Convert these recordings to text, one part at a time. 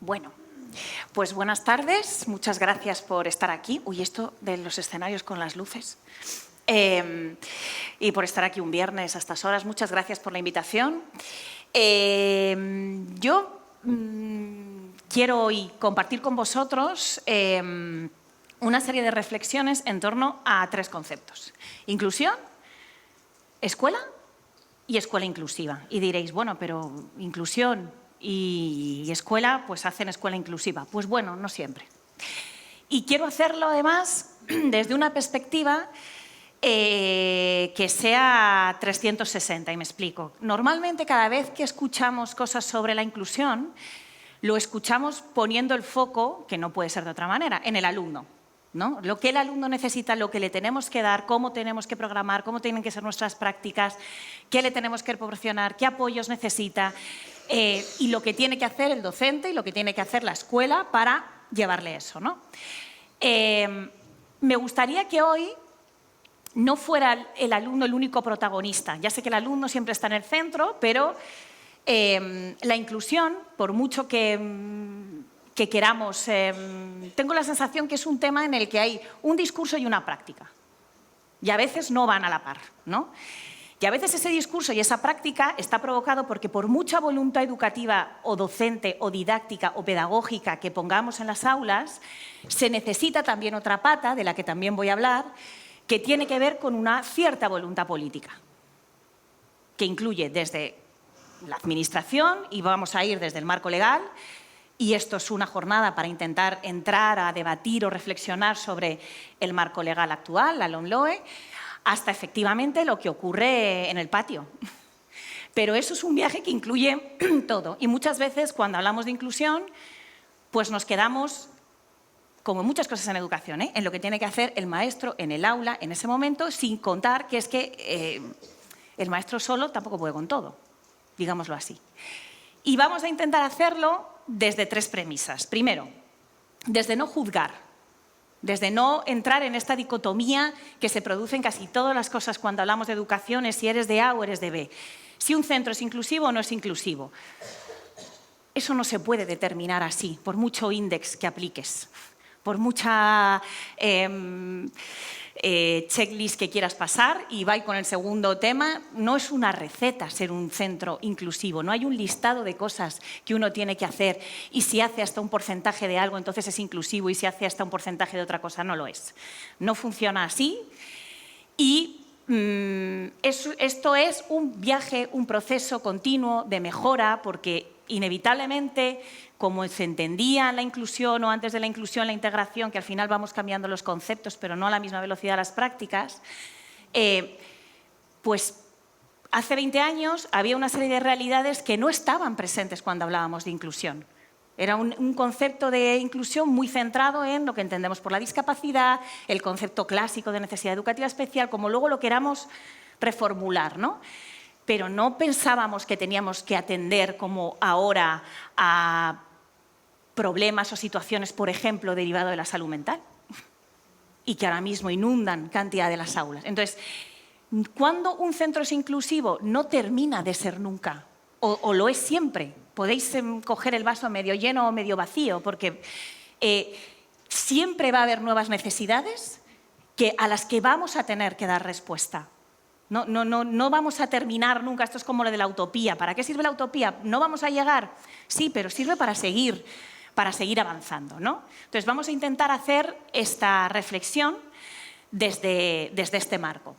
Bueno, pues buenas tardes, muchas gracias por estar aquí. Uy, esto de los escenarios con las luces. Y por estar aquí un viernes a estas horas, muchas gracias por la invitación. Yo quiero hoy compartir con vosotros una serie de reflexiones en torno a tres conceptos: inclusión, escuela y escuela inclusiva. Y diréis, bueno, pero inclusión y escuela, pues hacen escuela inclusiva. Pues bueno, no siempre. Y quiero hacerlo además desde una perspectiva que sea 360, y me explico. Normalmente cada vez que escuchamos cosas sobre la inclusión, lo escuchamos poniendo el foco, que no puede ser de otra manera, en el alumno, ¿no? Lo que el alumno necesita, lo que le tenemos que dar, cómo tenemos que programar, cómo tienen que ser nuestras prácticas, qué le tenemos que proporcionar, qué apoyos necesita, y lo que tiene que hacer el docente y lo que tiene que hacer la escuela para llevarle eso, ¿no? Me gustaría que hoy no fuera el alumno el único protagonista. Ya sé que el alumno siempre está en el centro, pero la inclusión, por mucho que queramos, tengo la sensación que es un tema en el que hay un discurso y una práctica. Y a veces no van a la par, ¿no? Y a veces ese discurso y esa práctica está provocado porque por mucha voluntad educativa o docente o didáctica o pedagógica que pongamos en las aulas, se necesita también otra pata, de la que también voy a hablar, que tiene que ver con una cierta voluntad política, que incluye desde la administración, y vamos a ir desde el marco legal, y esto es una jornada para intentar entrar a debatir o reflexionar sobre el marco legal actual, la LOMLOE, hasta efectivamente lo que ocurre en el patio. Pero eso es un viaje que incluye todo, y muchas veces cuando hablamos de inclusión, pues nos quedamos, como muchas cosas en educación, en lo que tiene que hacer el maestro en el aula en ese momento, sin contar que es que el maestro solo tampoco puede con todo, digámoslo así. Y vamos a intentar hacerlo desde tres premisas. Primero, desde no juzgar, desde no entrar en esta dicotomía que se produce en casi todas las cosas cuando hablamos de educación, es si eres de A o eres de B. Si un centro es inclusivo o no es inclusivo. Eso no se puede determinar así, por mucho índice que apliques, por mucha checklist que quieras pasar, y va con el segundo tema. No es una receta ser un centro inclusivo, no hay un listado de cosas que uno tiene que hacer y si hace hasta un porcentaje de algo entonces es inclusivo y si hace hasta un porcentaje de otra cosa no lo es. No funciona así y esto es un viaje, un proceso continuo de mejora, porque inevitablemente, como se entendía la inclusión o antes de la inclusión la integración, que al final vamos cambiando los conceptos pero no a la misma velocidad las prácticas, pues hace 20 años había una serie de realidades que no estaban presentes cuando hablábamos de inclusión. Era un concepto de inclusión muy centrado en lo que entendemos por la discapacidad, el concepto clásico de necesidad educativa especial, como luego lo queramos reformular, ¿no? Pero no pensábamos que teníamos que atender como ahora a problemas o situaciones, por ejemplo, derivados de la salud mental, y que ahora mismo inundan cantidad de las aulas. Entonces, cuando un centro es inclusivo, no termina de ser nunca, o lo es siempre. Podéis coger el vaso medio lleno o medio vacío, porque siempre va a haber nuevas necesidades a las que vamos a tener que dar respuesta. No vamos a terminar nunca. Esto es como lo de la utopía. ¿Para qué sirve la utopía? ¿No vamos a llegar? Sí, pero sirve para seguir avanzando, ¿no? Entonces vamos a intentar hacer esta reflexión desde este marco.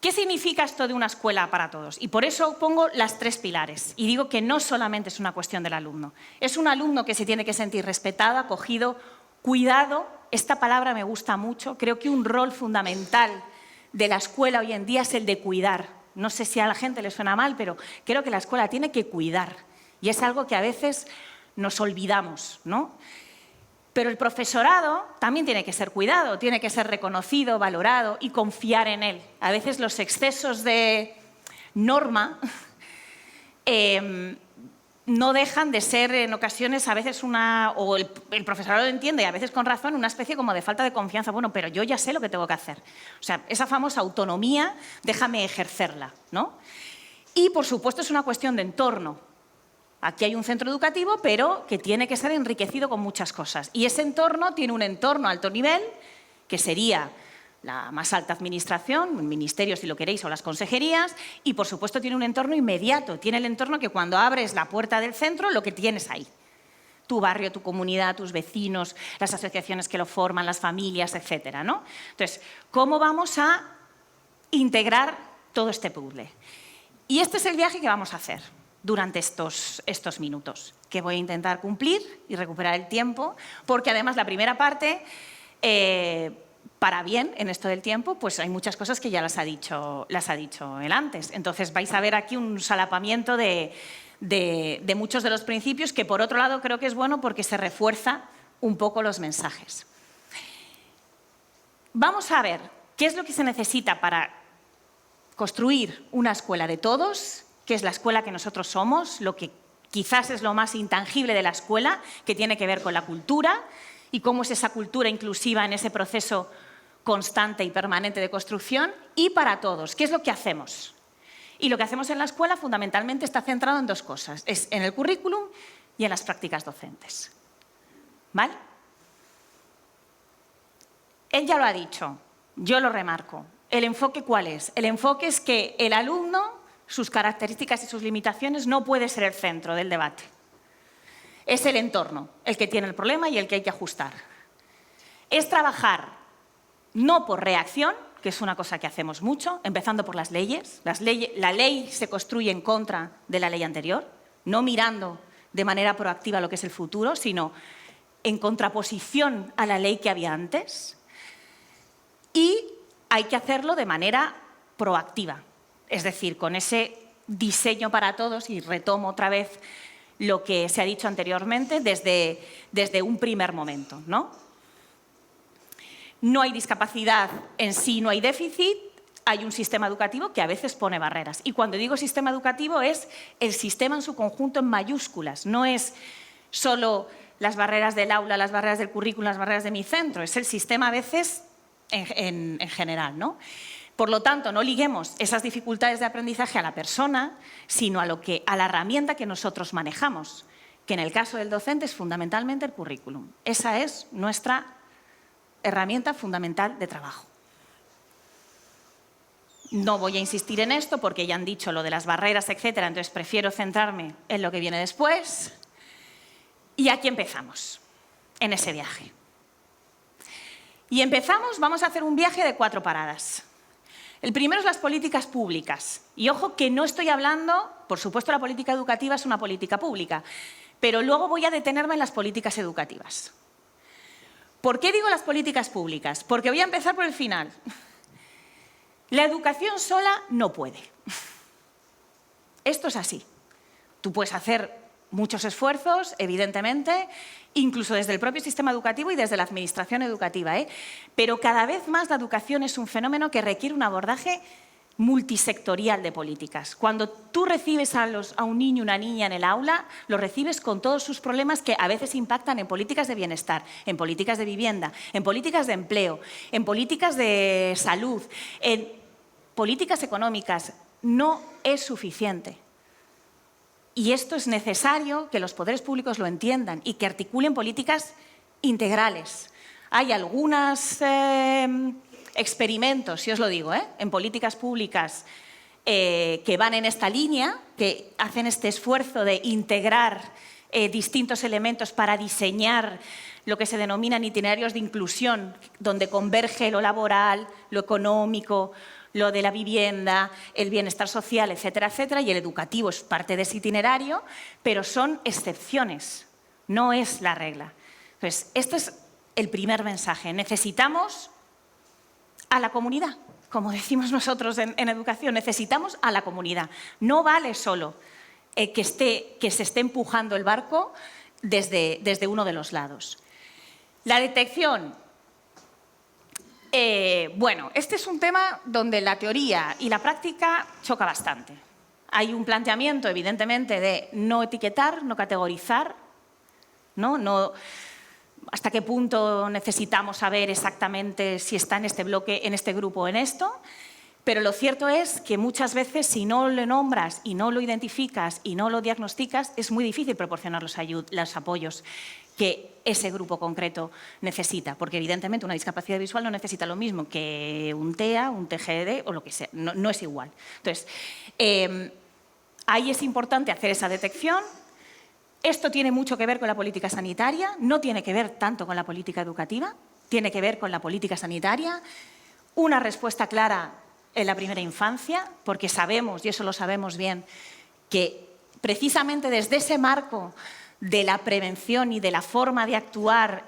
¿Qué significa esto de una escuela para todos? Y por eso pongo las tres pilares. Y digo que no solamente es una cuestión del alumno. Es un alumno que se tiene que sentir respetado, acogido, cuidado. Esta palabra me gusta mucho. Creo que un rol fundamental de la escuela hoy en día es el de cuidar. No sé si a la gente le suena mal, pero creo que la escuela tiene que cuidar. Y es algo que a veces nos olvidamos, ¿no? Pero el profesorado también tiene que ser cuidado, tiene que ser reconocido, valorado y confiar en él. A veces los excesos de norma no dejan de ser en ocasiones a veces o el profesorado lo entiende, y a veces con razón, una especie como de falta de confianza. Bueno, pero yo ya sé lo que tengo que hacer. O sea, esa famosa autonomía, déjame ejercerla, ¿no? Y, por supuesto, es una cuestión de entorno. aquí hay un centro educativo, pero que tiene que ser enriquecido con muchas cosas. Y ese entorno tiene un entorno a alto nivel, que sería la más alta administración, el ministerio si lo queréis, o las consejerías, y por supuesto tiene un entorno inmediato, tiene el entorno que cuando abres la puerta del centro, lo que tienes ahí. Tu barrio, tu comunidad, tus vecinos, las asociaciones que lo forman, las familias, etcétera, ¿no? Entonces, ¿cómo vamos a integrar todo este puzzle? Y este es el viaje que vamos a hacer durante estos minutos, que voy a intentar cumplir y recuperar el tiempo, porque además la primera parte, para bien en esto del tiempo, pues hay muchas cosas que ya las ha dicho él antes. Entonces vais a ver aquí un solapamiento de muchos de los principios, que por otro lado creo que es bueno porque se refuerza un poco los mensajes. Vamos a ver qué es lo que se necesita para construir una escuela de todos, que es la escuela que nosotros somos, lo que quizás es lo más intangible de la escuela, que tiene que ver con la cultura y cómo es esa cultura inclusiva en ese proceso constante y permanente de construcción, y para todos, ¿qué es lo que hacemos? Y lo que hacemos en la escuela fundamentalmente está centrado en dos cosas, es en el currículum y en las prácticas docentes. ¿Vale? Él ya lo ha dicho, yo lo remarco. ¿El enfoque cuál es? El enfoque es que el alumno, sus características y sus limitaciones, no puede ser el centro del debate. Es el entorno el que tiene el problema y el que hay que ajustar. Es trabajar no por reacción, que es una cosa que hacemos mucho, empezando por las leyes. La ley se construye en contra de la ley anterior, no mirando de manera proactiva lo que es el futuro, sino en contraposición a la ley que había antes. Y hay que hacerlo de manera proactiva, es decir, con ese diseño para todos, y retomo otra vez lo que se ha dicho anteriormente, desde un primer momento, ¿no? No hay discapacidad en sí, no hay déficit, hay un sistema educativo que a veces pone barreras. Y cuando digo sistema educativo es el sistema en su conjunto en mayúsculas, no es solo las barreras del aula, las barreras del currículum, las barreras de mi centro, es el sistema a veces en general, ¿no? Por lo tanto, no liguemos esas dificultades de aprendizaje a la persona, sino a la herramienta que nosotros manejamos, que en el caso del docente es fundamentalmente el currículum. Esa es nuestra herramienta fundamental de trabajo. No voy a insistir en esto porque ya han dicho lo de las barreras, etcétera, entonces prefiero centrarme en lo que viene después. Y aquí empezamos, en ese viaje. Y empezamos, vamos a hacer un viaje de 4 paradas. El primero es las políticas públicas. Y ojo que no estoy hablando, por supuesto la política educativa es una política pública, pero luego voy a detenerme en las políticas educativas. ¿Por qué digo las políticas públicas? Porque voy a empezar por el final. La educación sola no puede. Esto es así. Tú puedes hacer muchos esfuerzos, evidentemente, incluso desde el propio sistema educativo y desde la administración educativa, pero cada vez más la educación es un fenómeno que requiere un abordaje multisectorial de políticas. Cuando tú recibes a un niño o una niña en el aula, lo recibes con todos sus problemas que a veces impactan en políticas de bienestar, en políticas de vivienda, en políticas de empleo, en políticas de salud, en políticas económicas. No es suficiente. Y esto es necesario que los poderes públicos lo entiendan y que articulen políticas integrales. Hay algunos experimentos, si os lo digo, en políticas públicas que van en esta línea, que hacen este esfuerzo de integrar distintos elementos para diseñar lo que se denominan itinerarios de inclusión, donde converge lo laboral, lo económico, lo de la vivienda, el bienestar social, etcétera, etcétera, y el educativo es parte de ese itinerario, pero son excepciones, no es la regla. Entonces, este es el primer mensaje. Necesitamos a la comunidad, como decimos nosotros en educación, necesitamos a la comunidad. No vale solo que se esté empujando el barco desde uno de los lados. La detección. Bueno, este es un tema donde la teoría y la práctica choca bastante. Hay un planteamiento, evidentemente, de no etiquetar, no categorizar, ¿no? Hasta qué punto necesitamos saber exactamente si está en este bloque, en este grupo o en esto, Pero lo cierto es que muchas veces, si no lo nombras y no lo identificas y no lo diagnosticas, es muy difícil proporcionar los apoyos que ese grupo concreto necesita, porque evidentemente una discapacidad visual no necesita lo mismo que un TEA, un TGD o lo que sea, no es igual. Entonces, ahí es importante hacer esa detección. Esto tiene mucho que ver con la política sanitaria, no tiene que ver tanto con la política educativa, tiene que ver con la política sanitaria. Una respuesta clara en la primera infancia, porque sabemos, y eso lo sabemos bien, que precisamente desde ese marco de la prevención y de la forma de actuar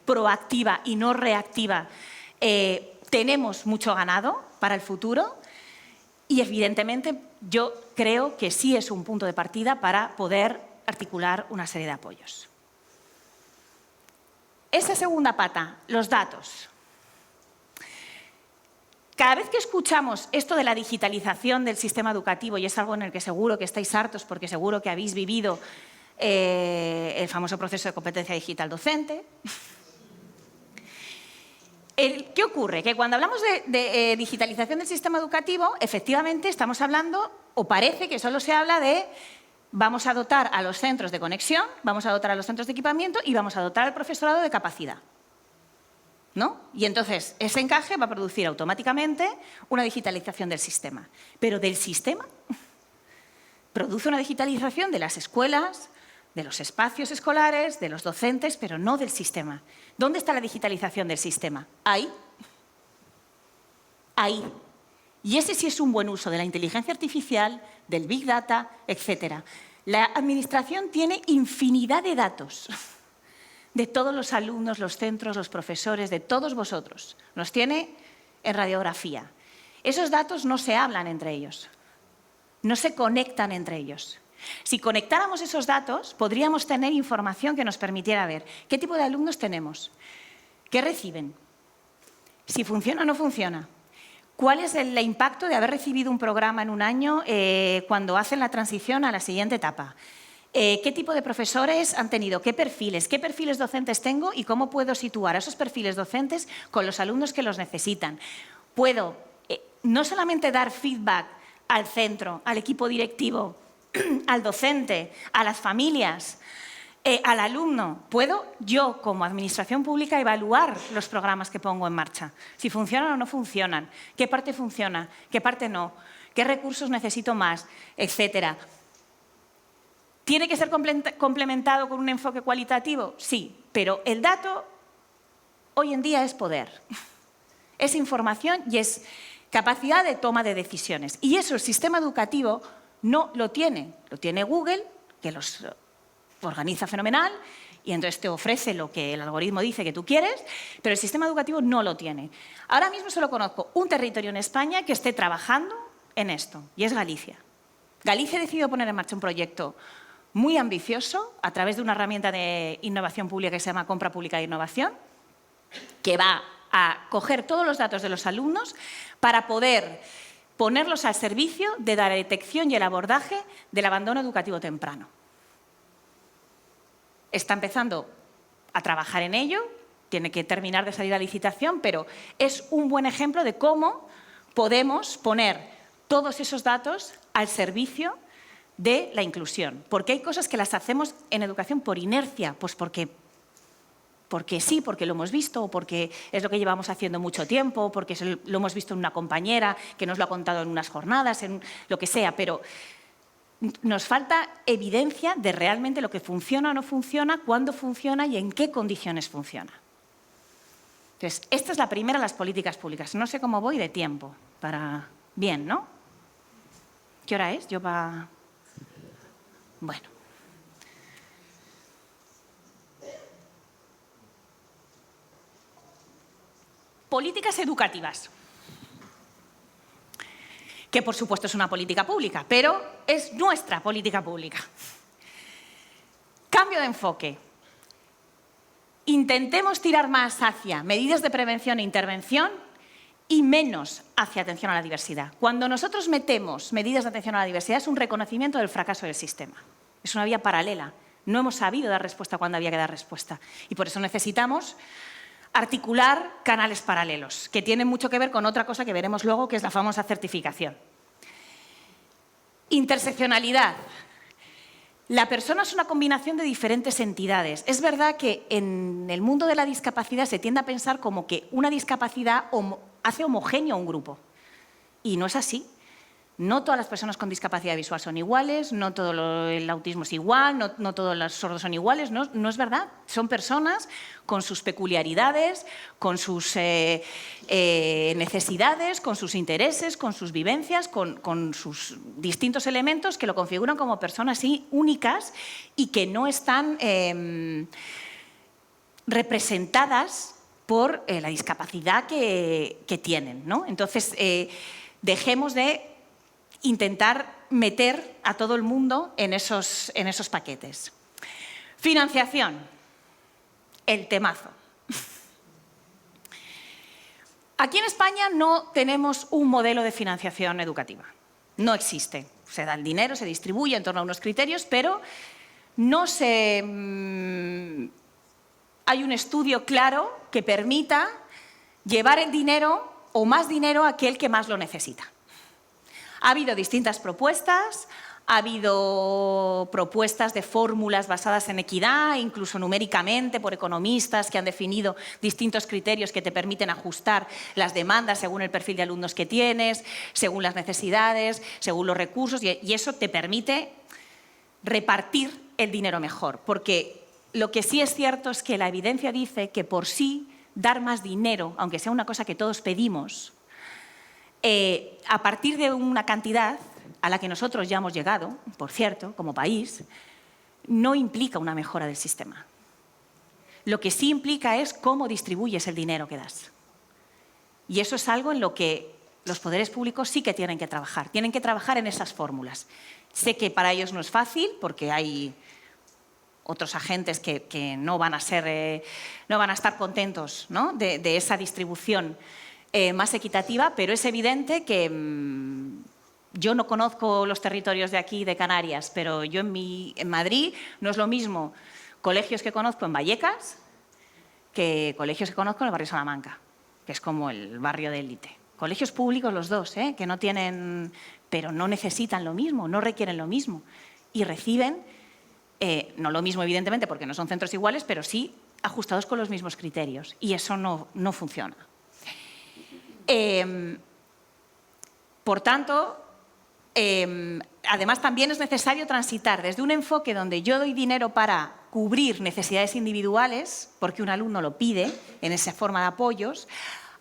proactiva y no reactiva, tenemos mucho ganado para el futuro y, evidentemente, yo creo que sí es un punto de partida para poder articular una serie de apoyos. Esa segunda pata, los datos. Cada vez que escuchamos esto de la digitalización del sistema educativo, y es algo en el que seguro que estáis hartos porque seguro que habéis vivido el famoso proceso de competencia digital docente. ¿Qué ocurre? Que cuando hablamos de digitalización del sistema educativo, efectivamente estamos hablando, o parece que solo se habla de vamos a dotar a los centros de conexión, vamos a dotar a los centros de equipamiento y vamos a dotar al profesorado de capacidad, ¿no? Y entonces ese encaje va a producir automáticamente una digitalización del sistema. Pero del sistema produce una digitalización de las escuelas, de los espacios escolares, de los docentes, pero no del sistema. ¿Dónde está la digitalización del sistema? Ahí. Ahí. Y ese sí es un buen uso de la inteligencia artificial, del Big Data, etc. La Administración tiene infinidad de datos de todos los alumnos, los centros, los profesores, de todos vosotros. Los tiene en radiografía. Esos datos no se hablan entre ellos, no se conectan entre ellos. Si conectáramos esos datos, podríamos tener información que nos permitiera ver qué tipo de alumnos tenemos, qué reciben, si funciona o no funciona, cuál es el impacto de haber recibido un programa en un año cuando hacen la transición a la siguiente etapa, qué tipo de profesores han tenido, qué perfiles docentes tengo y cómo puedo situar a esos perfiles docentes con los alumnos que los necesitan. Puedo no solamente dar feedback al centro, al equipo directivo, al docente, a las familias, al alumno. Puedo yo, como administración pública, evaluar los programas que pongo en marcha. Si funcionan o no funcionan, qué parte funciona, qué parte no, qué recursos necesito más, etcétera. ¿Tiene que ser complementado con un enfoque cualitativo? Sí, pero el dato hoy en día es poder. Es información y es capacidad de toma de decisiones. Y eso el sistema educativo no lo tiene. Lo tiene Google, que los organiza fenomenal y entonces te ofrece lo que el algoritmo dice que tú quieres, pero el sistema educativo no lo tiene. Ahora mismo solo conozco un territorio en España que esté trabajando en esto, y es Galicia. Galicia ha decidido poner en marcha un proyecto muy ambicioso a través de una herramienta de innovación pública que se llama Compra Pública de Innovación, que va a coger todos los datos de los alumnos para poder ponerlos al servicio de la detección y el abordaje del abandono educativo temprano. Está empezando a trabajar en ello, tiene que terminar de salir a licitación, pero es un buen ejemplo de cómo podemos poner todos esos datos al servicio de la inclusión. Porque hay cosas que las hacemos en educación por inercia, pues porque sí, porque lo hemos visto, o porque es lo que llevamos haciendo mucho tiempo, porque lo hemos visto en una compañera que nos lo ha contado en unas jornadas, en lo que sea, pero nos falta evidencia de realmente lo que funciona o no funciona, cuándo funciona y en qué condiciones funciona. Entonces, esta es la primera de las políticas públicas. No sé cómo voy de tiempo. Bien, ¿no? ¿Qué hora es? Bueno. Políticas educativas, que por supuesto es una política pública, pero es nuestra política pública. Cambio de enfoque. Intentemos tirar más hacia medidas de prevención e intervención y menos hacia atención a la diversidad. Cuando nosotros metemos medidas de atención a la diversidad es un reconocimiento del fracaso del sistema. Es una vía paralela. No hemos sabido dar respuesta cuando había que dar respuesta. Y por eso necesitamos articular canales paralelos, que tienen mucho que ver con otra cosa que veremos luego, que es la famosa certificación. Interseccionalidad. La persona es una combinación de diferentes entidades. Es verdad que en el mundo de la discapacidad se tiende a pensar como que una discapacidad hace homogéneo a un grupo. Y no es así. No todas las personas con discapacidad visual son iguales, no todo el autismo es igual, no todos los sordos son iguales, no es verdad. Son personas con sus peculiaridades, con sus necesidades, con sus intereses, con sus vivencias, con sus distintos elementos que lo configuran como personas únicas y que no están representadas por la discapacidad que tienen, ¿no? Entonces, dejemos de intentar meter a todo el mundo en esos paquetes. Financiación, el temazo. Aquí en España no tenemos un modelo de financiación educativa. No existe. Se da el dinero, se distribuye en torno a unos criterios, pero no hay un estudio claro que permita llevar el dinero o más dinero a aquel que más lo necesita. Ha habido distintas propuestas, ha habido propuestas de fórmulas basadas en equidad, incluso numéricamente por economistas que han definido distintos criterios que te permiten ajustar las demandas según el perfil de alumnos que tienes, según las necesidades, según los recursos, y eso te permite repartir el dinero mejor. Porque lo que sí es cierto es que la evidencia dice que por sí dar más dinero, aunque sea una cosa que todos pedimos, a partir de una cantidad a la que nosotros ya hemos llegado, por cierto, como país, no implica una mejora del sistema. Lo que sí implica es cómo distribuyes el dinero que das. Y eso es algo en lo que los poderes públicos sí que tienen que trabajar en esas fórmulas. Sé que para ellos no es fácil porque hay otros agentes que no van a estar contentos, ¿no?, de esa distribución más equitativa, pero es evidente que yo no conozco los territorios de aquí, de Canarias, pero yo en Madrid no es lo mismo colegios que conozco en Vallecas que colegios que conozco en el barrio Salamanca, que es como el barrio de élite. Colegios públicos los dos, que no tienen, pero no necesitan lo mismo, no requieren lo mismo y reciben, no lo mismo evidentemente porque no son centros iguales, pero sí ajustados con los mismos criterios y eso no funciona. Por tanto, además también es necesario transitar desde un enfoque donde yo doy dinero para cubrir necesidades individuales, porque un alumno lo pide en esa forma de apoyos,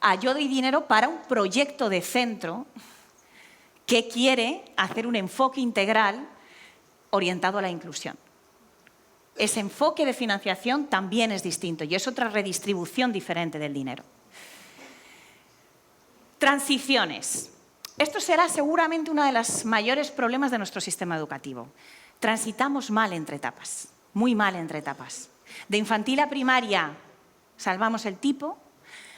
a yo doy dinero para un proyecto de centro que quiere hacer un enfoque integral orientado a la inclusión. Ese enfoque de financiación también es distinto y es otra redistribución diferente del dinero. Transiciones. Esto será seguramente uno de los mayores problemas de nuestro sistema educativo. Transitamos mal entre etapas, muy mal entre etapas. De infantil a primaria salvamos el tipo,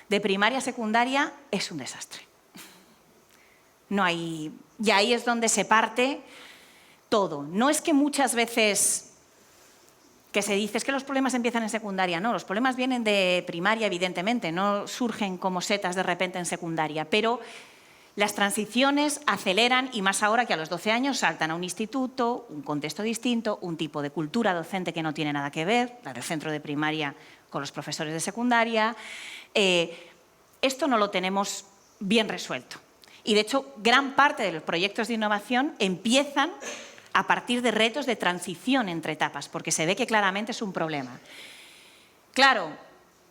de primaria a secundaria es un desastre. Y ahí es donde se parte todo. No es que muchas veces que se dice es que los problemas empiezan en secundaria. No, los problemas vienen de primaria, evidentemente, no surgen como setas de repente en secundaria, pero las transiciones aceleran y más ahora que a los 12 años saltan a un instituto, un contexto distinto, un tipo de cultura docente que no tiene nada que ver, la del centro de primaria con los profesores de secundaria. Esto no lo tenemos bien resuelto. Y de hecho, gran parte de los proyectos de innovación empiezan a partir de retos de transición entre etapas, porque se ve que claramente es un problema. Claro,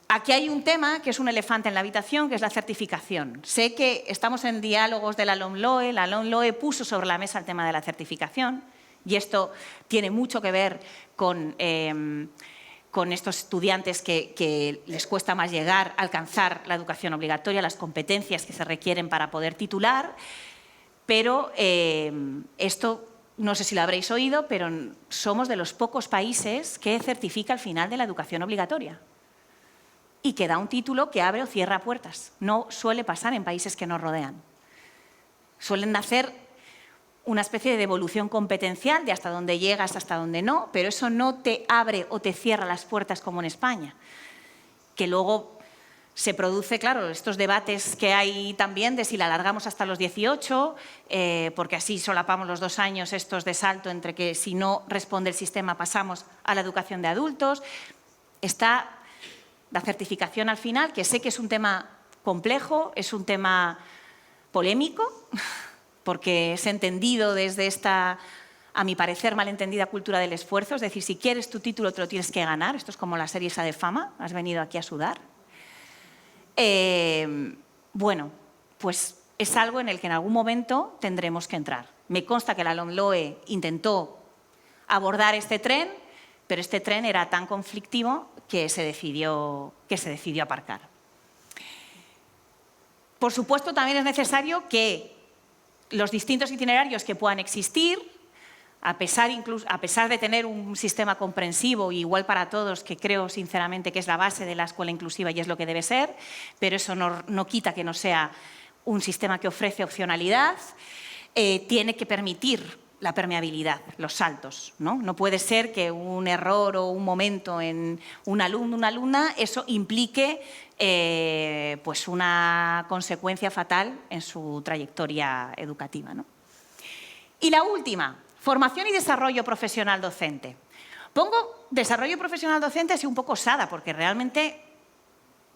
aquí hay un tema que es un elefante en la habitación, que es la certificación. Sé que estamos en diálogos de la LOMLOE, la LOMLOE puso sobre la mesa el tema de la certificación y esto tiene mucho que ver con estos estudiantes que les cuesta más llegar a alcanzar la educación obligatoria, las competencias que se requieren para poder titular, pero esto no sé si lo habréis oído, pero somos de los pocos países que certifica el final de la educación obligatoria y que da un título que abre o cierra puertas. No suele pasar en países que nos rodean. Suelen hacer una especie de devolución competencial de hasta dónde llegas, hasta dónde no, pero eso no te abre o te cierra las puertas como en España, que luego Se produce, claro, estos debates que hay también de si la alargamos hasta los 18, porque así solapamos los 2 años estos de salto entre que si no responde el sistema pasamos a la educación de adultos. Está la certificación al final, que sé que es un tema complejo, es un tema polémico, porque es entendido desde esta, a mi parecer, malentendida cultura del esfuerzo. Es decir, si quieres tu título te lo tienes que ganar. Esto es como la serie esa de Fama, has venido aquí a sudar. Bueno, pues es algo en el que en algún momento tendremos que entrar. Me consta que la LOMLOE intentó abordar este tren, pero este tren era tan conflictivo que se decidió aparcar. Por supuesto, también es necesario que los distintos itinerarios que puedan existir, a pesar de tener un sistema comprensivo y igual para todos, que creo sinceramente que es la base de la escuela inclusiva y es lo que debe ser, pero eso no quita que no sea un sistema que ofrece opcionalidad, tiene que permitir la permeabilidad, los saltos, ¿no? No puede ser que un error o un momento en un alumno o una alumna eso implique pues una consecuencia fatal en su trayectoria educativa, ¿no? Y la última, formación y desarrollo profesional docente. Pongo desarrollo profesional docente así un poco osada, porque realmente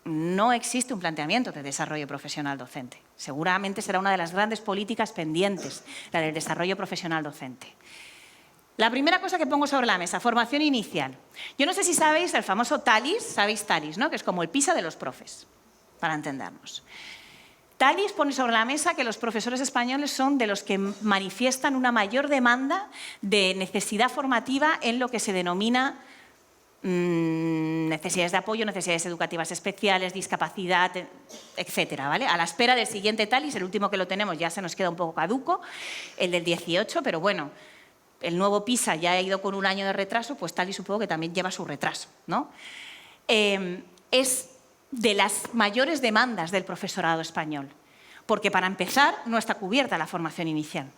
no existe un planteamiento de desarrollo profesional docente. Seguramente será una de las grandes políticas pendientes, la del desarrollo profesional docente. La primera cosa que pongo sobre la mesa, formación inicial. Yo no sé si sabéis el famoso TALIS, sabéis TALIS, ¿no? Que es como el PISA de los profes, para entendernos. TALIS pone sobre la mesa que los profesores españoles son de los que manifiestan una mayor demanda de necesidad formativa en lo que se denomina necesidades de apoyo, necesidades educativas especiales, discapacidad, etcétera, ¿vale? A la espera del siguiente TALIS, el último que lo tenemos ya se nos queda un poco caduco, el del 18, pero bueno, el nuevo PISA ya ha ido con 1 año de retraso, pues TALIS supongo que también lleva su retraso, ¿no? Es de las mayores demandas del profesorado español, porque para empezar no está cubierta la formación inicial.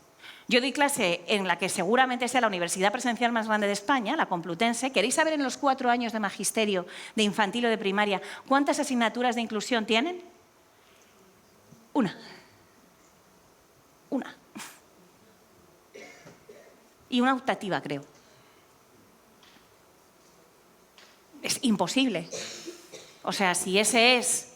Yo doy clase en la que seguramente sea la universidad presencial más grande de España, la Complutense. ¿Queréis saber en los 4 años de magisterio, de infantil o de primaria, cuántas asignaturas de inclusión tienen? Una. Y una optativa, creo. Es imposible. O sea, si ese es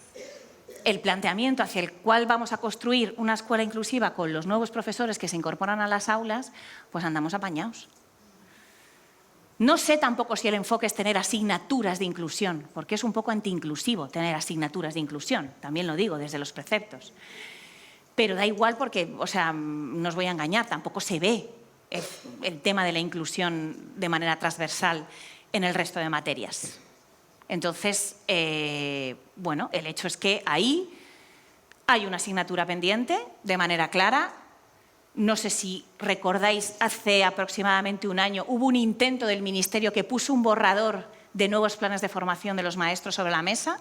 el planteamiento hacia el cual vamos a construir una escuela inclusiva con los nuevos profesores que se incorporan a las aulas, pues andamos apañados. No sé tampoco si el enfoque es tener asignaturas de inclusión, porque es un poco antiinclusivo tener asignaturas de inclusión, también lo digo desde los preceptos. Pero da igual porque, o sea, no os voy a engañar, tampoco se ve el tema de la inclusión de manera transversal en el resto de materias. Entonces, bueno, el hecho es que ahí hay una asignatura pendiente de manera clara. No sé si recordáis, hace aproximadamente 1 año hubo un intento del Ministerio que puso un borrador de nuevos planes de formación de los maestros sobre la mesa,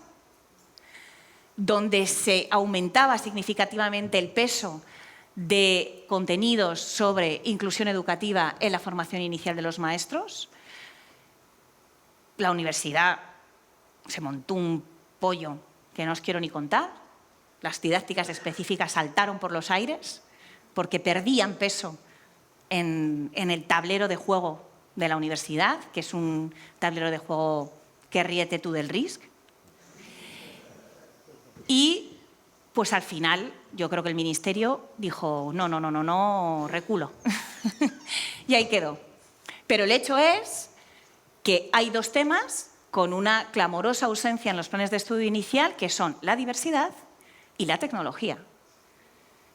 donde se aumentaba significativamente el peso de contenidos sobre inclusión educativa en la formación inicial de los maestros. La universidad se montó un pollo que no os quiero ni contar. Las didácticas específicas saltaron por los aires porque perdían peso en el tablero de juego de la universidad, que es un tablero de juego que ríete tú del RISC. Y pues al final yo creo que el Ministerio dijo no, reculo. Y ahí quedó. Pero el hecho es que hay 2 temas con una clamorosa ausencia en los planes de estudio inicial, que son la diversidad y la tecnología.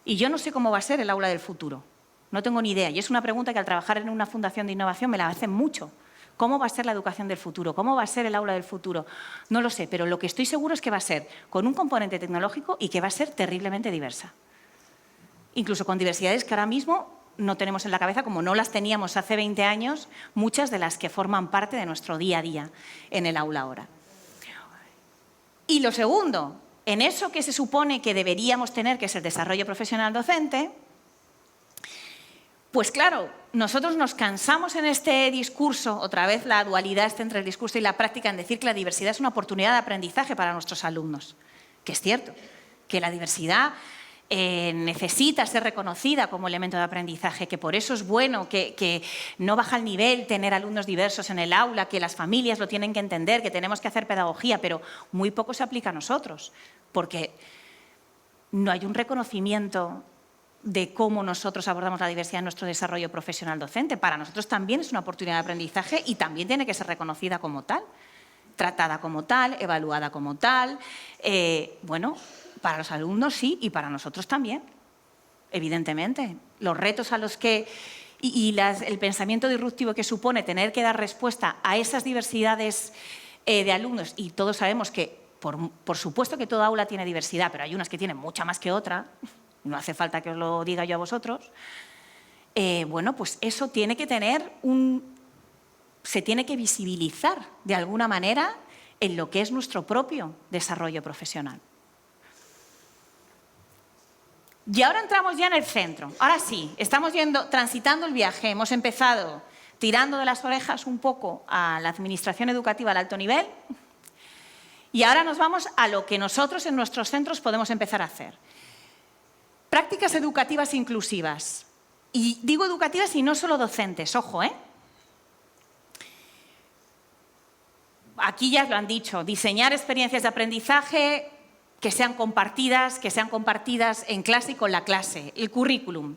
Y yo no sé cómo va a ser el aula del futuro. No tengo ni idea. Y es una pregunta que al trabajar en una fundación de innovación me la hacen mucho. ¿Cómo va a ser la educación del futuro? ¿Cómo va a ser el aula del futuro? No lo sé, pero lo que estoy seguro es que va a ser con un componente tecnológico y que va a ser terriblemente diversa. Incluso con diversidades que ahora mismo no tenemos en la cabeza, como no las teníamos hace 20 años, muchas de las que forman parte de nuestro día a día en el aula ahora. Y lo segundo, en eso que se supone que deberíamos tener, que es el desarrollo profesional docente, pues claro, nosotros nos cansamos en este discurso, otra vez la dualidad entre el discurso y la práctica, en decir que la diversidad es una oportunidad de aprendizaje para nuestros alumnos. que es cierto, que la diversidad necesita ser reconocida como elemento de aprendizaje, que por eso es bueno, que no baja el nivel tener alumnos diversos en el aula, que las familias lo tienen que entender, que tenemos que hacer pedagogía, pero muy poco se aplica a nosotros, porque no hay un reconocimiento de cómo nosotros abordamos la diversidad en nuestro desarrollo profesional docente. Para nosotros también es una oportunidad de aprendizaje y también tiene que ser reconocida como tal, tratada como tal, evaluada como tal. Bueno, para los alumnos sí y para nosotros también, evidentemente. Los retos a los que el pensamiento disruptivo que supone tener que dar respuesta a esas diversidades de alumnos, y todos sabemos que, por supuesto que toda aula tiene diversidad, pero hay unas que tienen mucha más que otra, no hace falta que os lo diga yo a vosotros, bueno, pues eso tiene que tener se tiene que visibilizar de alguna manera en lo que es nuestro propio desarrollo profesional. Y ahora entramos ya en el centro. Ahora sí, estamos transitando el viaje. Hemos empezado tirando de las orejas un poco a la administración educativa al alto nivel y ahora nos vamos a lo que nosotros en nuestros centros podemos empezar a hacer. Prácticas educativas inclusivas. Y digo educativas y no solo docentes, ojo, ¿eh? Aquí ya lo han dicho, diseñar experiencias de aprendizaje que sean compartidas en clase y con la clase, el currículum.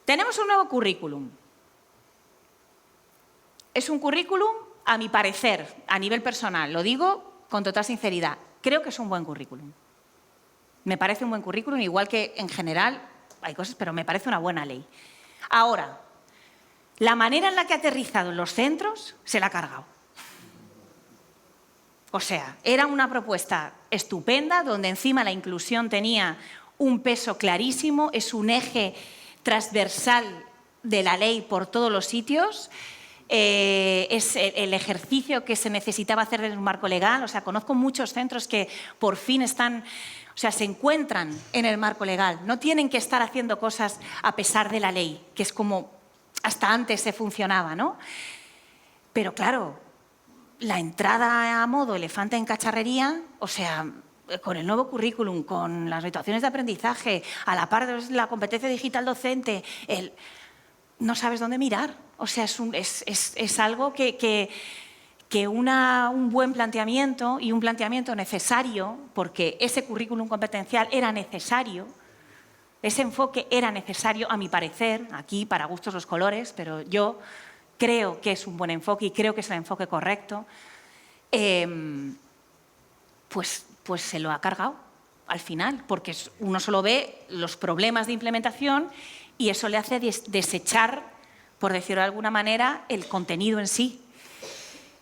Tenemos un nuevo currículum. Es un currículum, a mi parecer, a nivel personal, lo digo con total sinceridad, creo que es un buen currículum. Me parece un buen currículum, igual que en general hay cosas, pero me parece una buena ley. Ahora, la manera en la que ha aterrizado en los centros se la ha cargado. O sea, era una propuesta estupenda, donde encima la inclusión tenía un peso clarísimo, es un eje transversal de la ley por todos los sitios, es el ejercicio que se necesitaba hacer en un marco legal. O sea, conozco muchos centros que por fin se encuentran en el marco legal, no tienen que estar haciendo cosas a pesar de la ley, que es como hasta antes se funcionaba, ¿no? Pero claro, la entrada a modo elefante en cacharrería, o sea, con el nuevo currículum, con las situaciones de aprendizaje, a la par de la competencia digital docente, no sabes dónde mirar. O sea, es algo que un buen planteamiento y un planteamiento necesario, porque ese currículum competencial era necesario, ese enfoque era necesario, a mi parecer, aquí para gustos los colores, pero yo creo que es un buen enfoque y creo que es el enfoque correcto, pues se lo ha cargado al final, porque uno solo ve los problemas de implementación y eso le hace desechar, por decirlo de alguna manera, el contenido en sí.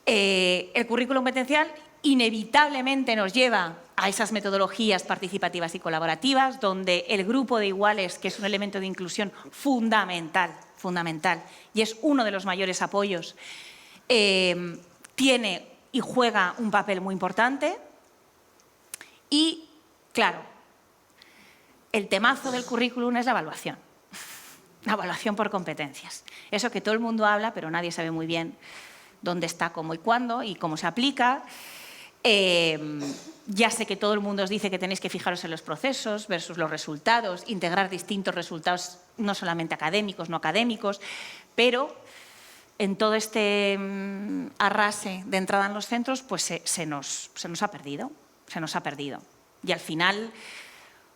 El currículum competencial inevitablemente nos lleva a esas metodologías participativas y colaborativas, donde el grupo de iguales, que es un elemento de inclusión fundamental, y es uno de los mayores apoyos, tiene y juega un papel muy importante. Y, claro, el temazo del currículum es la evaluación por competencias. Eso que todo el mundo habla, pero nadie sabe muy bien dónde está, cómo y cuándo y cómo se aplica. Ya sé que todo el mundo os dice que tenéis que fijaros en los procesos versus los resultados, integrar distintos resultados, no solamente académicos, no académicos, pero en todo este arrase de entrada en los centros, pues se nos ha perdido. Y al final,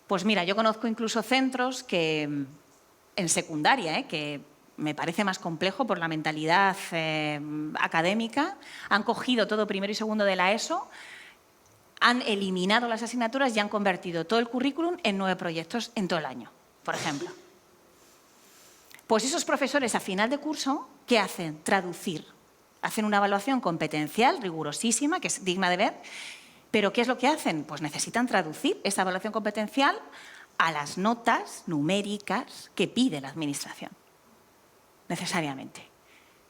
pues mira, yo conozco incluso centros que en secundaria, que me parece más complejo por la mentalidad académica, han cogido todo primero y segundo de la ESO, han eliminado las asignaturas y han convertido todo el currículum en 9 proyectos en todo el año, por ejemplo. Pues esos profesores a final de curso, ¿qué hacen? Traducir. Hacen una evaluación competencial rigurosísima, que es digna de ver, pero ¿qué es lo que hacen? Pues necesitan traducir esa evaluación competencial a las notas numéricas que pide la administración, necesariamente.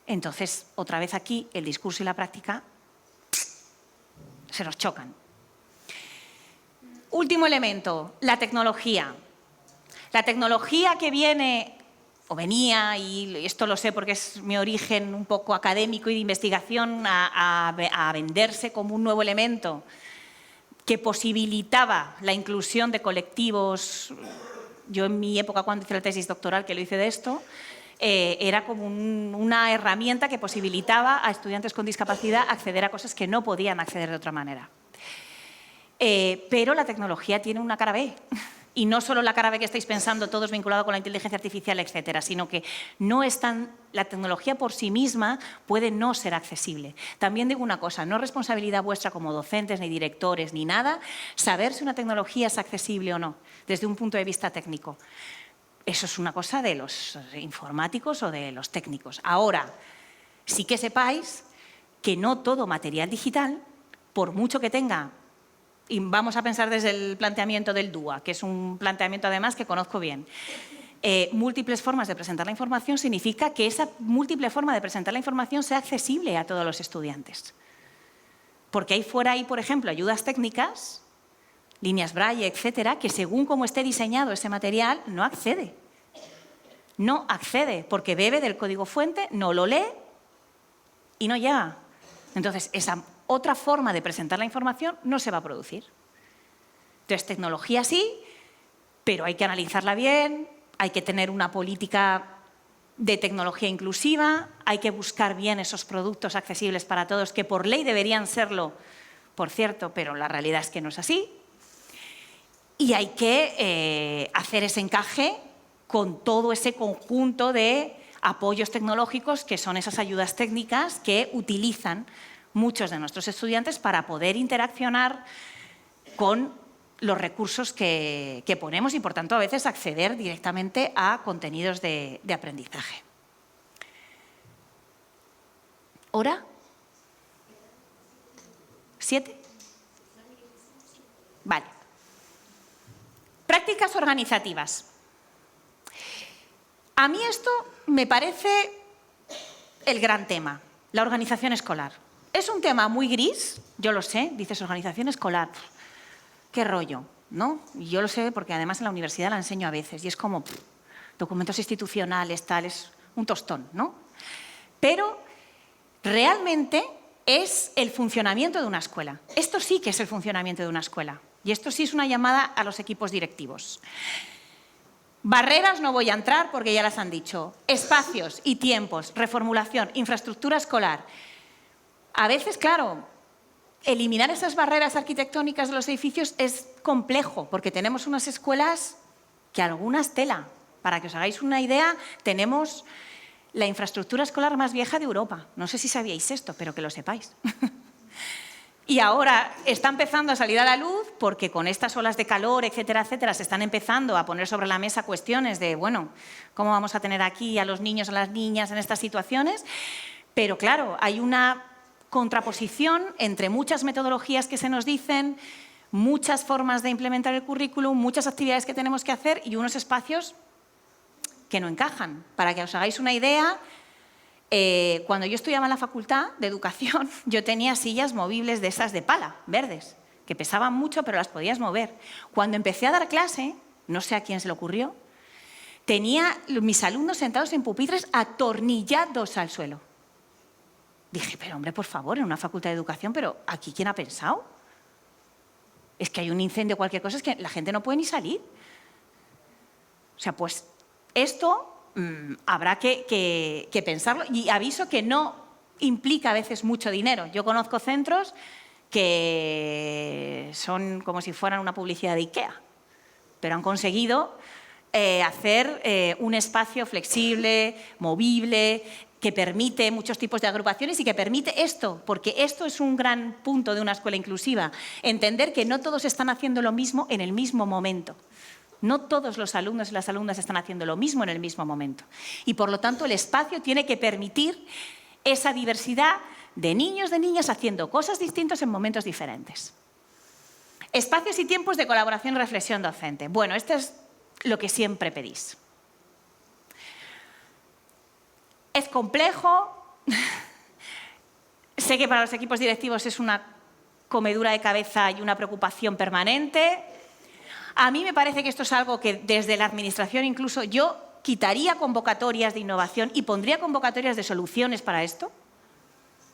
Entonces, otra vez aquí, el discurso y la práctica se nos chocan. Último elemento, la tecnología. La tecnología que viene, o venía, y esto lo sé porque es mi origen un poco académico y de investigación, a venderse como un nuevo elemento que posibilitaba la inclusión de colectivos. Yo en mi época, cuando hice la tesis doctoral, que lo hice de esto, era como una herramienta que posibilitaba a estudiantes con discapacidad acceder a cosas que no podían acceder de otra manera. Pero la tecnología tiene una cara B. Y no solo la cara B que estáis pensando todos vinculado con la inteligencia artificial, etcétera, sino que no es tan, la tecnología por sí misma puede no ser accesible. También digo una cosa, no es responsabilidad vuestra como docentes, ni directores, ni nada, saber si una tecnología es accesible o no, desde un punto de vista técnico. Eso es una cosa de los informáticos o de los técnicos. Ahora, sí que sepáis que no todo material digital, por mucho que tenga. Y vamos a pensar desde el planteamiento del DUA, que es un planteamiento además que conozco bien. Múltiples formas de presentar la información significa que esa múltiple forma de presentar la información sea accesible a todos los estudiantes. Porque ahí fuera hay, por ejemplo, ayudas técnicas, líneas braille, etcétera, que según cómo esté diseñado ese material, no accede. No accede, porque bebe del código fuente, no lo lee y no llega. Entonces, esa otra forma de presentar la información no se va a producir. Entonces, tecnología sí, pero hay que analizarla bien, hay que tener una política de tecnología inclusiva, hay que buscar bien esos productos accesibles para todos, que por ley deberían serlo, por cierto, pero la realidad es que no es así. Y hay que hacer ese encaje con todo ese conjunto de apoyos tecnológicos que son esas ayudas técnicas que utilizan muchos de nuestros estudiantes para poder interaccionar con los recursos que ponemos y, por tanto, a veces acceder directamente a contenidos de aprendizaje. ¿Hora? ¿7? Vale. Prácticas organizativas. A mí esto me parece el gran tema, la organización escolar. Es un tema muy gris, yo lo sé, dices organización escolar, qué rollo, ¿no? Y yo lo sé porque además en la universidad la enseño a veces y es como documentos institucionales, tal, es un tostón, ¿no? Pero realmente es el funcionamiento de una escuela. Esto sí que es el funcionamiento de una escuela y esto sí es una llamada a los equipos directivos. Barreras no voy a entrar porque ya las han dicho. Espacios y tiempos, reformulación, infraestructura escolar. A veces, claro, eliminar esas barreras arquitectónicas de los edificios es complejo, porque tenemos unas escuelas que algunas tela. Para que os hagáis una idea, tenemos la infraestructura escolar más vieja de Europa. No sé si sabíais esto, pero que lo sepáis. Y ahora está empezando a salir a la luz porque con estas olas de calor, etcétera, etcétera, se están empezando a poner sobre la mesa cuestiones de, bueno, ¿cómo vamos a tener aquí a los niños, a las niñas en estas situaciones? Pero claro, hay una contraposición entre muchas metodologías que se nos dicen, muchas formas de implementar el currículum, muchas actividades que tenemos que hacer y unos espacios que no encajan. Para que os hagáis una idea, cuando yo estudiaba en la Facultad de Educación, yo tenía sillas movibles de esas de pala, verdes, que pesaban mucho pero las podías mover. Cuando empecé a dar clase, no sé a quién se le ocurrió, tenía mis alumnos sentados en pupitres atornillados al suelo. Dije, pero hombre, por favor, en una facultad de educación, pero ¿aquí quién ha pensado? Es que hay un incendio o cualquier cosa, es que la gente no puede ni salir. O sea, pues esto habrá que pensarlo y aviso que no implica a veces mucho dinero. Yo conozco centros que son como si fueran una publicidad de IKEA, pero han conseguido hacer un espacio flexible, movible, que permite muchos tipos de agrupaciones y que permite esto, porque esto es un gran punto de una escuela inclusiva, entender que no todos están haciendo lo mismo en el mismo momento. No todos los alumnos y las alumnas están haciendo lo mismo en el mismo momento. Y por lo tanto el espacio tiene que permitir esa diversidad de niños, de niñas haciendo cosas distintas en momentos diferentes. Espacios y tiempos de colaboración y reflexión docente. Bueno, esto es lo que siempre pedís. Es complejo, sé que para los equipos directivos es una comedura de cabeza y una preocupación permanente. A mí me parece que esto es algo que desde la administración incluso yo quitaría convocatorias de innovación y pondría convocatorias de soluciones para esto.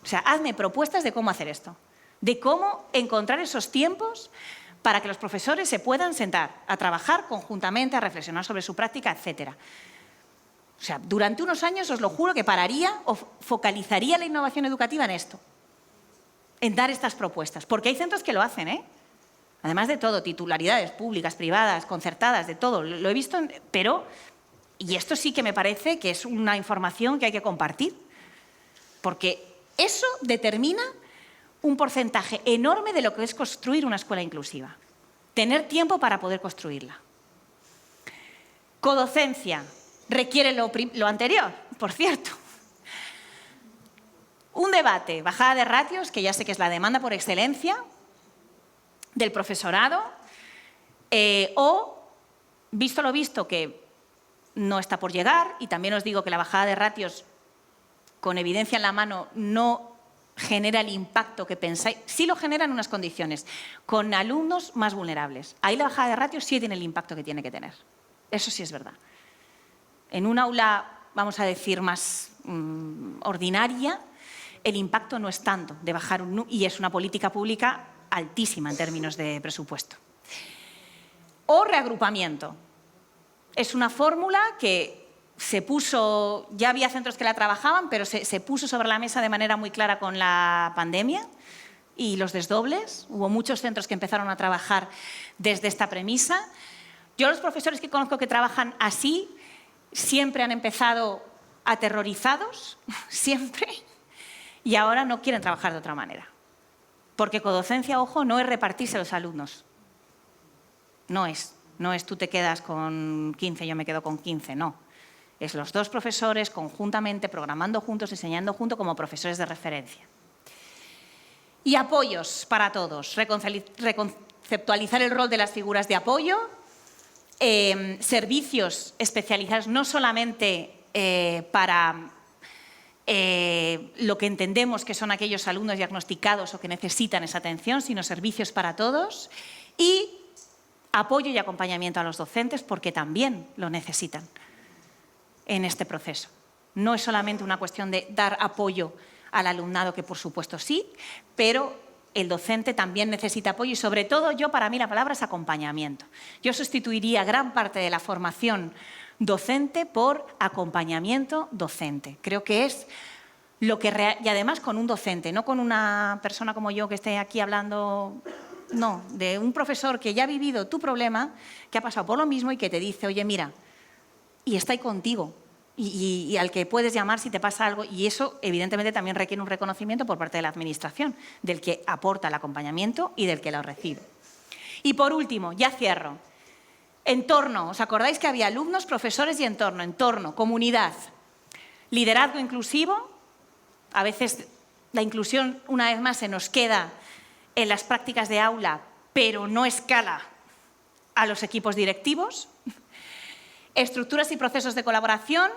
O sea, hazme propuestas de cómo hacer esto. de cómo encontrar esos tiempos para que los profesores se puedan sentar a trabajar conjuntamente, a reflexionar sobre su práctica, etcétera. O sea, durante unos años os lo juro que pararía o focalizaría la innovación educativa en esto, en dar estas propuestas, porque hay centros que lo hacen, ¿eh? Además de todo, titularidades públicas, privadas, concertadas, de todo, lo he visto, pero, y esto sí que me parece que es una información que hay que compartir, porque eso determina un porcentaje enorme de lo que es construir una escuela inclusiva, tener tiempo para poder construirla. Codocencia requiere lo anterior, por cierto. Un debate, bajada de ratios, que ya sé que es la demanda por excelencia del profesorado, o, visto lo visto, que no está por llegar, y también os digo que la bajada de ratios, con evidencia en la mano, no genera el impacto que pensáis. Sí lo genera en unas condiciones, con alumnos más vulnerables. Ahí la bajada de ratios sí tiene el impacto que tiene que tener. Eso sí es verdad. En un aula, vamos a decir, más ordinaria, el impacto no es tanto de bajar y es una política pública altísima en términos de presupuesto. O reagrupamiento. Es una fórmula que se puso, ya había centros que la trabajaban, pero se puso sobre la mesa de manera muy clara con la pandemia y los desdobles. Hubo muchos centros que empezaron a trabajar desde esta premisa. Yo los profesores que conozco que trabajan así siempre han empezado aterrorizados, siempre, y ahora no quieren trabajar de otra manera. Porque codocencia, ojo, no es repartirse a los alumnos. No es tú te quedas con 15, yo me quedo con 15, no. Es los dos profesores conjuntamente, programando juntos, enseñando juntos como profesores de referencia. Y apoyos para todos. Reconceptualizar el rol de las figuras de apoyo, servicios especializados no solamente para lo que entendemos que son aquellos alumnos diagnosticados o que necesitan esa atención, sino servicios para todos y apoyo y acompañamiento a los docentes porque también lo necesitan en este proceso. No es solamente una cuestión de dar apoyo al alumnado, que por supuesto sí, pero el docente también necesita apoyo y sobre todo para mí la palabra es acompañamiento. Yo sustituiría gran parte de la formación docente por acompañamiento docente. Creo que es lo que y además con un docente, no con una persona como yo que esté aquí hablando, no, de un profesor que ya ha vivido tu problema, que ha pasado por lo mismo y que te dice, oye, mira, y está ahí contigo y al que puedes llamar si te pasa algo y eso evidentemente también requiere un reconocimiento por parte de la administración, del que aporta el acompañamiento y del que lo recibe. Y por último, ya cierro. Entorno, ¿os acordáis que había alumnos, profesores y entorno? Entorno, comunidad, liderazgo inclusivo. A veces la inclusión, una vez más, se nos queda en las prácticas de aula, pero no escala a los equipos directivos. Estructuras y procesos de colaboración,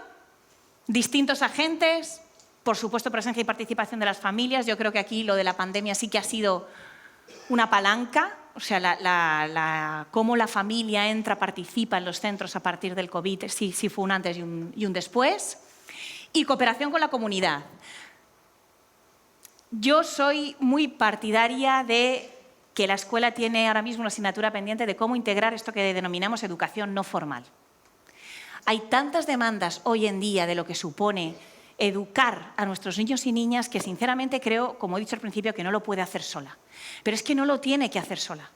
distintos agentes, por supuesto presencia y participación de las familias. Yo creo que aquí lo de la pandemia sí que ha sido una palanca, o sea, cómo la familia entra, participa en los centros a partir del COVID, sí fue un antes y un después. Y cooperación con la comunidad. Yo soy muy partidaria de que la escuela tiene ahora mismo una asignatura pendiente de cómo integrar esto que denominamos educación no formal. Hay tantas demandas hoy en día de lo que supone educar a nuestros niños y niñas que sinceramente creo, como he dicho al principio, que no lo puede hacer sola. Pero es que no lo tiene que hacer sola.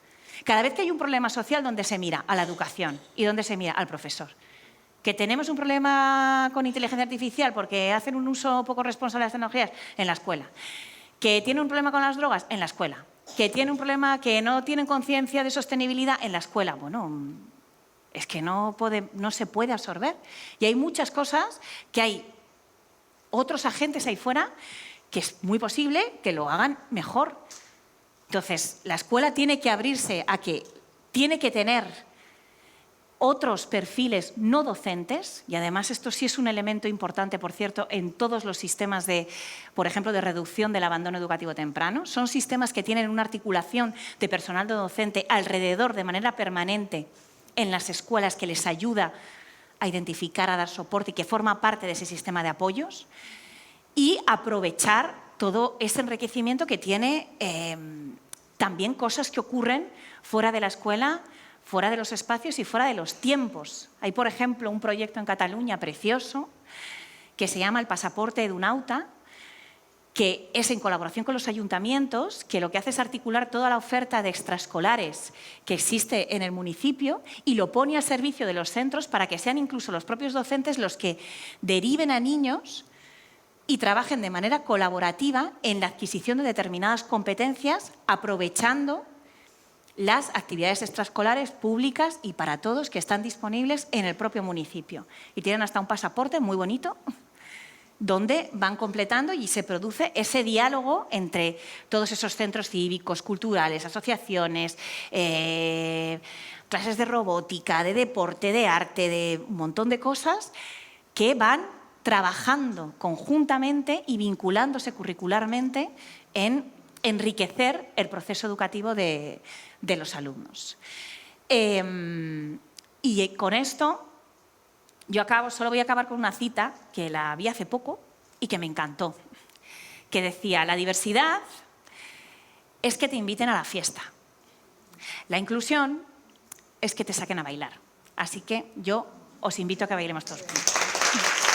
Cada vez que hay un problema social, ¿dónde se mira? A la educación y ¿dónde se mira? Al profesor. ¿Que tenemos un problema con inteligencia artificial porque hacen un uso poco responsable de las tecnologías? En la escuela. ¿Que tiene un problema con las drogas? En la escuela. ¿Que tiene un problema que no tienen conciencia de sostenibilidad? En la escuela. Bueno, es que no se puede absorber. Y hay muchas cosas que hay otros agentes ahí fuera que es muy posible que lo hagan mejor. Entonces, la escuela tiene que abrirse a que tiene que tener otros perfiles no docentes, y además esto sí es un elemento importante, por cierto, en todos los sistemas por ejemplo, de reducción del abandono educativo temprano. Son sistemas que tienen una articulación de personal no docente alrededor de manera permanente en las escuelas que les ayuda a identificar, a dar soporte y que forma parte de ese sistema de apoyos y aprovechar todo ese enriquecimiento que tiene también cosas que ocurren fuera de la escuela, fuera de los espacios y fuera de los tiempos. Hay, por ejemplo, un proyecto en Cataluña precioso que se llama el Pasaporte Edunauta, que es en colaboración con los ayuntamientos, que lo que hace es articular toda la oferta de extraescolares que existe en el municipio y lo pone al servicio de los centros para que sean incluso los propios docentes los que deriven a niños y trabajen de manera colaborativa en la adquisición de determinadas competencias, aprovechando las actividades extraescolares públicas y para todos que están disponibles en el propio municipio. Y tienen hasta un pasaporte muy bonito, donde van completando y se produce ese diálogo entre todos esos centros cívicos, culturales, asociaciones, clases de robótica, de deporte, de arte, de un montón de cosas que van trabajando conjuntamente y vinculándose curricularmente en enriquecer el proceso educativo de los alumnos. Y con esto yo solo voy a acabar con una cita que la vi hace poco y que me encantó, que decía: la diversidad es que te inviten a la fiesta, la inclusión es que te saquen a bailar. Así que yo os invito a que bailemos todos juntos.